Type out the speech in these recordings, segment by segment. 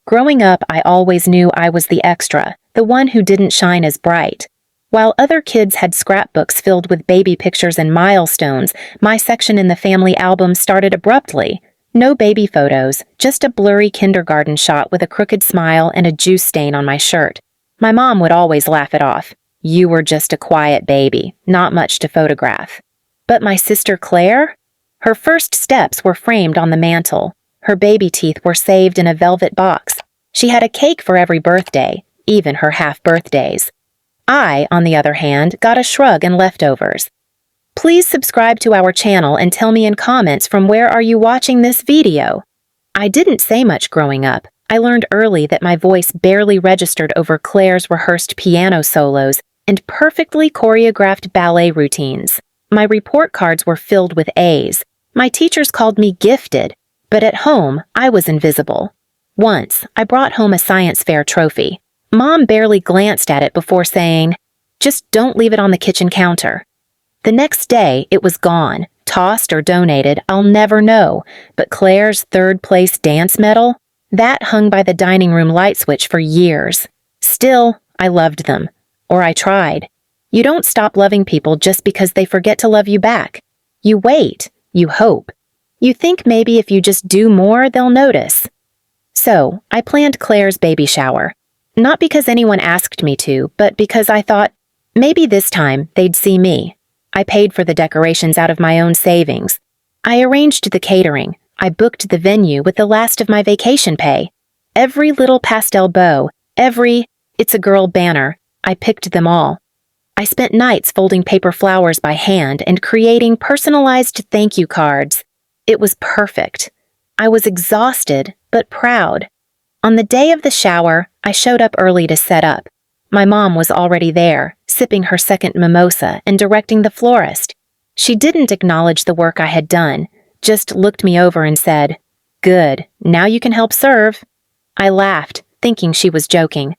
Growing up, I always knew I was the extra, the one who didn't shine as bright. While other kids had scrapbooks filled with baby pictures and milestones, my section in the family album started abruptly. No baby photos, just a blurry kindergarten shot with a crooked smile and a juice stain on my shirt. My mom would always laugh it off. You were just a quiet baby, not much to photograph. But my sister Claire? Her first steps were framed on the mantel. Her baby teeth were saved in a velvet box. She had a cake for every birthday, even her half-birthdays. I, on the other hand, got a shrug and leftovers. Please subscribe to our channel and tell me in comments from where are you watching this video. I didn't say much growing up. I learned early that my voice barely registered over Claire's rehearsed piano solos and perfectly choreographed ballet routines. My report cards were filled with A's. My teachers called me gifted, but at home, I was invisible. Once, I brought home a science fair trophy. Mom barely glanced at it before saying, "Just don't leave it on the kitchen counter." The next day, it was gone. Tossed or donated, I'll never know, but Claire's third-place dance medal? That hung by the dining room light switch for years. Still, I loved them. Or I tried. You don't stop loving people just because they forget to love you back. You wait. You hope. You think maybe if you just do more, they'll notice. So, I planned Claire's baby shower. Not because anyone asked me to, but because I thought, maybe this time they'd see me. I paid for the decorations out of my own savings. I arranged the catering. I booked the venue with the last of my vacation pay. Every little pastel bow, every "It's a Girl" banner, I picked them all. I spent nights folding paper flowers by hand and creating personalized thank you cards. It was perfect. I was exhausted, but proud. On the day of the shower, I showed up early to set up. My mom was already there, sipping her second mimosa and directing the florist. She didn't acknowledge the work I had done, just looked me over and said, "Good, now you can help serve." I laughed, thinking she was joking.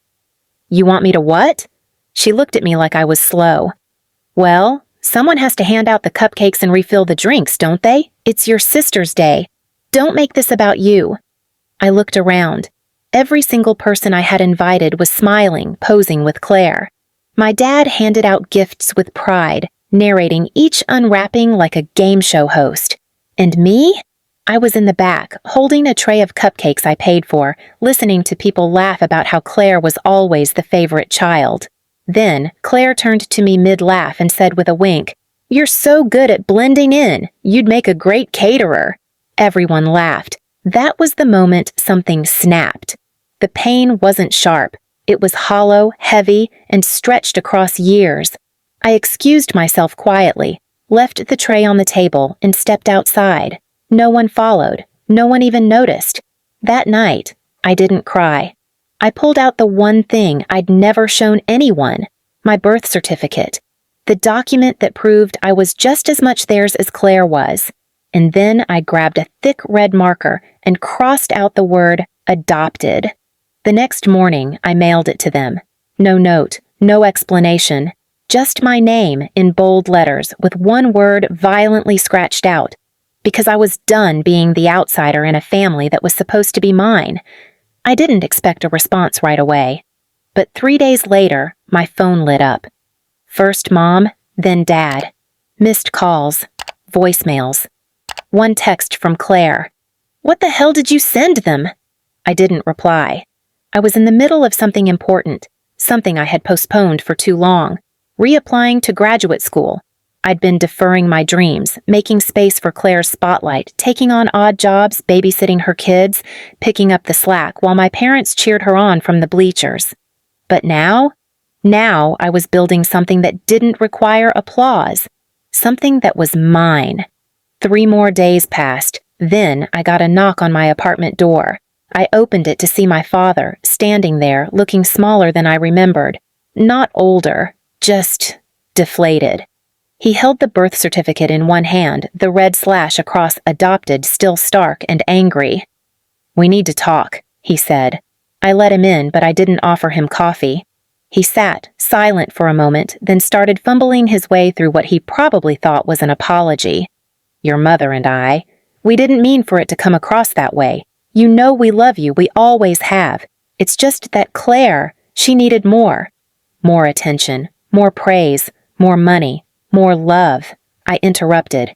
"You want me to what?" She looked at me like I was slow. "Well, someone has to hand out the cupcakes and refill the drinks, don't they? It's your sister's day. Don't make this about you." I looked around. Every single person I had invited was smiling, posing with Claire. My dad handed out gifts with pride, narrating each unwrapping like a game show host. And me? I was in the back, holding a tray of cupcakes I paid for, listening to people laugh about how Claire was always the favorite child. Then, Claire turned to me mid-laugh and said with a wink, "You're so good at blending in. You'd make a great caterer." Everyone laughed. That was the moment something snapped. The pain wasn't sharp. It was hollow, heavy, and stretched across years. I excused myself quietly, left the tray on the table, and stepped outside. No one followed. No one even noticed. That night, I didn't cry. I pulled out the one thing I'd never shown anyone, my birth certificate, the document that proved I was just as much theirs as Claire was. And then I grabbed a thick red marker and crossed out the word adopted. The next morning, I mailed it to them. No note, no explanation, just my name in bold letters with one word violently scratched out, because I was done being the outsider in a family that was supposed to be mine. I didn't expect a response right away. But 3 days later, my phone lit up. First Mom, then Dad. Missed calls, voicemails. One text from Claire. "What the hell did you send them?" I didn't reply. I was in the middle of something important, something I had postponed for too long, reapplying to graduate school. I'd been deferring my dreams, making space for Claire's spotlight, taking on odd jobs, babysitting her kids, picking up the slack while my parents cheered her on from the bleachers. But now I was building something that didn't require applause, something that was mine. 3 more days passed. Then I got a knock on my apartment door. I opened it to see my father, standing there, looking smaller than I remembered. Not older, just deflated. He held the birth certificate in one hand, the red slash across adopted still stark and angry. "We need to talk," he said. I let him in, but I didn't offer him coffee. He sat, silent for a moment, then started fumbling his way through what he probably thought was an apology. "Your mother and I. We didn't mean for it to come across that way. You know we love you, we always have. It's just that Claire, she needed more. More attention, more praise, more money, more love. I interrupted.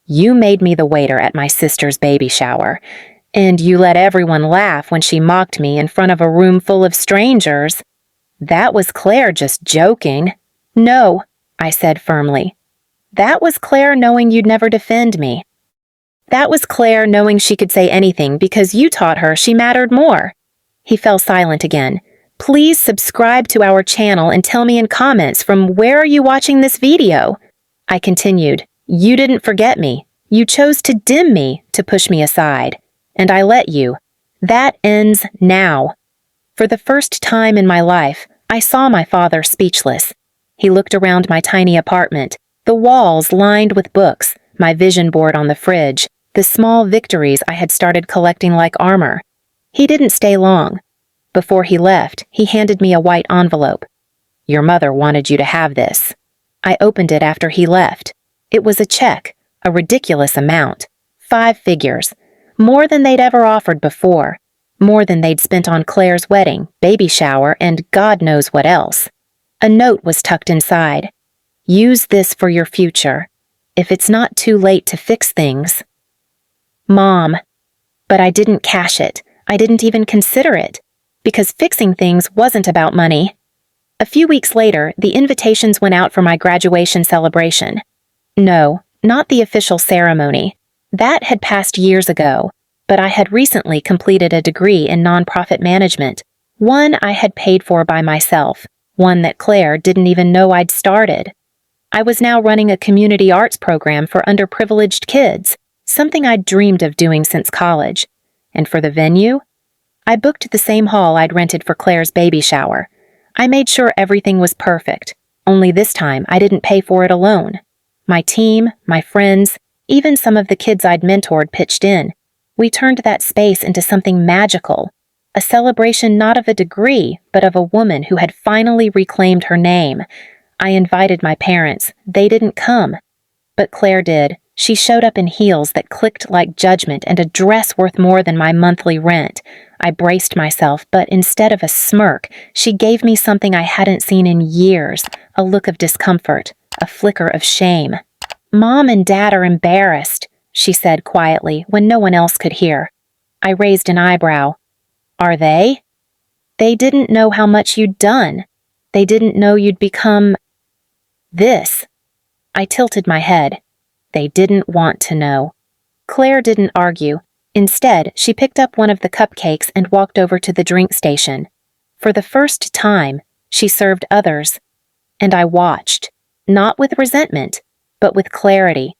You made me the waiter at my sister's baby shower, and you let everyone laugh when she mocked me in front of a room full of strangers. That was Claire just joking. No, I said firmly. That was Claire knowing you'd never defend me. That was Claire knowing she could say anything because you taught her she mattered more. He fell silent again. Please subscribe to our channel and tell me in comments from where are you watching this video? I continued. You didn't forget me. You chose to dim me, to push me aside. And I let you. That ends now. For the first time in my life, I saw my father speechless. He looked around my tiny apartment, the walls lined with books, my vision board on the fridge, the small victories I had started collecting like armor. He didn't stay long. Before he left, he handed me a white envelope. Your mother wanted you to have this. I opened it after he left. It was a check, a ridiculous amount. 5 figures. More than they'd ever offered before. More than they'd spent on Claire's wedding, baby shower, and God knows what else. A note was tucked inside. Use this for your future. If it's not too late to fix things. Mom. But I didn't cash it. I didn't even consider it. Because fixing things wasn't about money. A few weeks later, the invitations went out for my graduation celebration. No, not the official ceremony. That had passed years ago, but I had recently completed a degree in nonprofit management, one I had paid for by myself, one that Claire didn't even know I'd started. I was now running a community arts program for underprivileged kids, something I'd dreamed of doing since college. And for the venue? I booked the same hall I'd rented for Claire's baby shower. I made sure everything was perfect, only this time I didn't pay for it alone. My team, my friends, even some of the kids I'd mentored pitched in. We turned that space into something magical, a celebration not of a degree, but of a woman who had finally reclaimed her name. I invited my parents. They didn't come. But Claire did. She showed up in heels that clicked like judgment and a dress worth more than my monthly rent. I braced myself, but instead of a smirk, she gave me something I hadn't seen in years, a look of discomfort, a flicker of shame. Mom and Dad are embarrassed, she said quietly when no one else could hear. I raised an eyebrow. Are they? They didn't know how much you'd done. They didn't know you'd become this. I tilted my head. They didn't want to know. Claire didn't argue. Instead, she picked up one of the cupcakes and walked over to the drink station. For the first time, she served others. And I watched, not with resentment, but with clarity.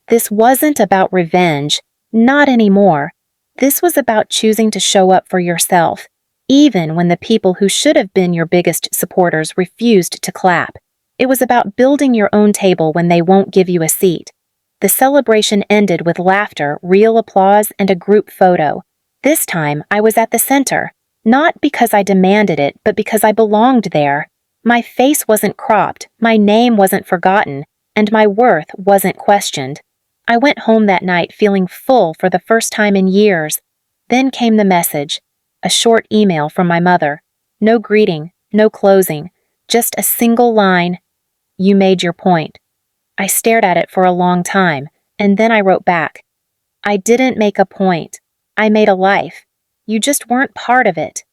This wasn't about revenge, not anymore. This was about choosing to show up for yourself, even when the people who should have been your biggest supporters refused to clap. It was about building your own table when they won't give you a seat. The celebration ended with laughter, real applause, and a group photo. This time, I was at the center, not because I demanded it, but because I belonged there. My face wasn't cropped, my name wasn't forgotten, and my worth wasn't questioned. I went home that night feeling full for the first time in years. Then came the message, a short email from my mother. No greeting, no closing, just a single line. You made your point. I stared at it for a long time, and then I wrote back. I didn't make a point. I made a life. You just weren't part of it.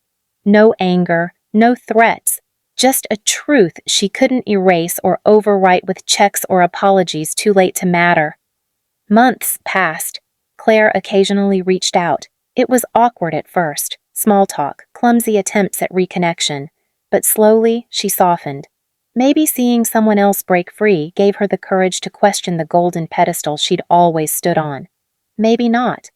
No anger, no threats, just a truth she couldn't erase or overwrite with checks or apologies too late to matter. Months passed. Claire occasionally reached out. It was awkward at first, small talk, clumsy attempts at reconnection, but slowly she softened. Maybe seeing someone else break free gave her the courage to question the golden pedestal she'd always stood on. Maybe not.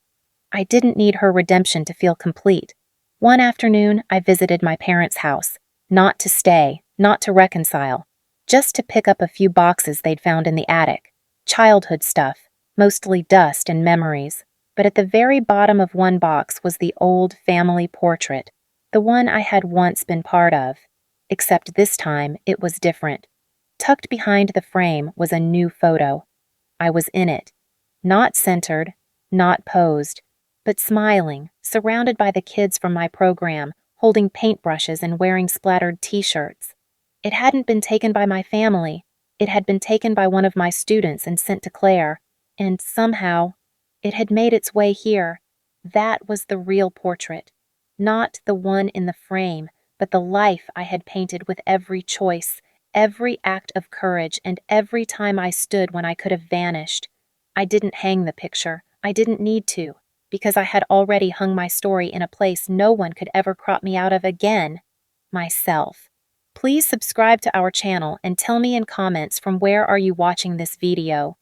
I didn't need her redemption to feel complete. One afternoon, I visited my parents' house. Not to stay, not to reconcile, just to pick up a few boxes they'd found in the attic. Childhood stuff, mostly dust and memories. But at the very bottom of one box was the old family portrait, the one I had once been part of. Except this time, it was different. Tucked behind the frame was a new photo. I was in it. Not centered, not posed, but smiling, surrounded by the kids from my program, holding paintbrushes and wearing splattered t-shirts. It hadn't been taken by my family. It had been taken by one of my students and sent to Claire, and somehow, it had made its way here. That was the real portrait. Not the one in the frame, but the life I had painted with every choice, every act of courage, and every time I stood when I could have vanished. I didn't hang the picture. I didn't need to, because I had already hung my story in a place no one could ever crop me out of again. Myself. Please subscribe to our channel and tell me in comments from where are you watching this video.